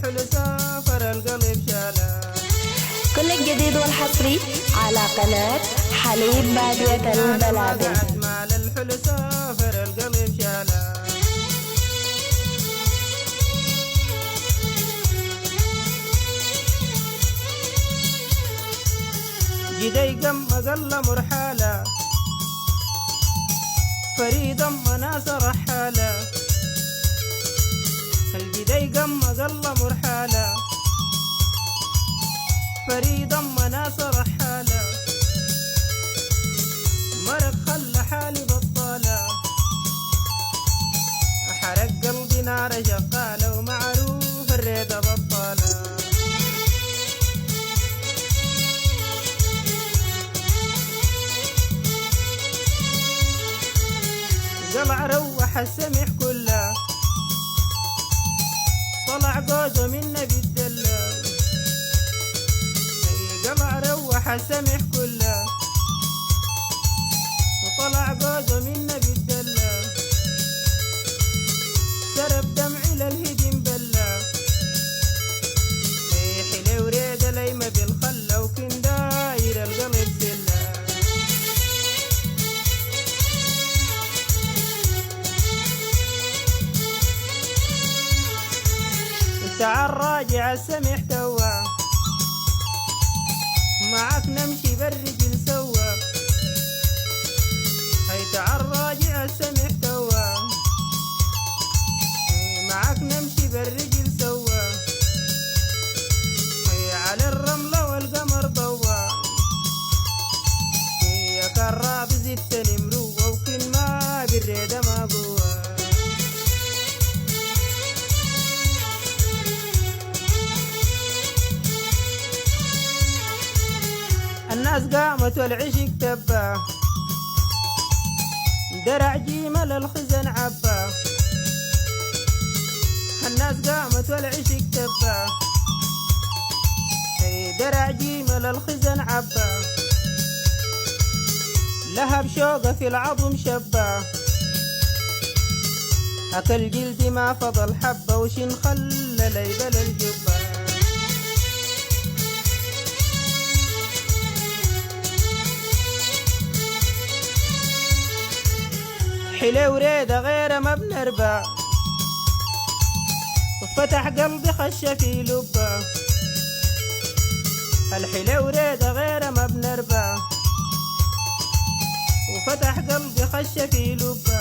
الحلو سافر القلب شالا. كل الجديد والحصري على قناة حليب بادية البلابل. مال الحلو سافر القلب شالا. جدي قم أقل مرحالة فريدا مناس رحالة. الجدي قم أقل مرحالة فريدا مناس رحالة. مرق خلى حالي بطالة حرق قلبي نار شقالة ومعروف الريدة بطالة. قلع روح السمح كله طلع قوده منا بالدلة. قلع روح السمح كله وطلع قوده منا بالدلة. سرب دمعي للهدم بلا حلي وريد ليمة بالخلة وكن داير القلب سلة. تعال راجع السمح توا معك نمشي بالرجل سوا. هي تعال راجع السمح توا معك نمشي بالرجل سوا. هي على الرملة والقمر ضوا يا كراب زدتني مروة وكن ما بالريدة ما قوة. الناس قامت والعشق تبا درع جيمل الخزن عبا. الناس قامت والعشق تبا درع جيمل الخزن عبا. لهب شوقه في العظم شبا أكل جلدي ما فضل حبة وشن خلى ليبل الجبا. حلي وريدة غير ما بنربى وفتح قلبي خش في لبة. الحلي وريدة غير ما بنربى وفتح قلبي خش في لبة.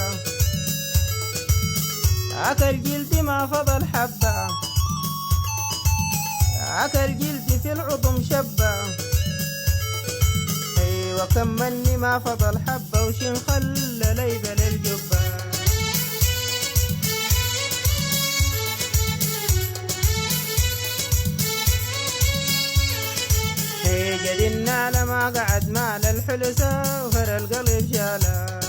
أكل جلدي ما فضل حبة أكل جلدي في العظم شبة. وكمني ما فضل حبة وشن خلى ليبل الجبة. هي جدنا لما قعد مال الحلو سافر القلب شالا.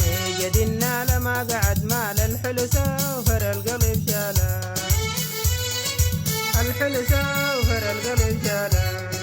هي جدنا لما قعد مال الحلو سافر القلب شالا. الحلو سافر القلب شالا.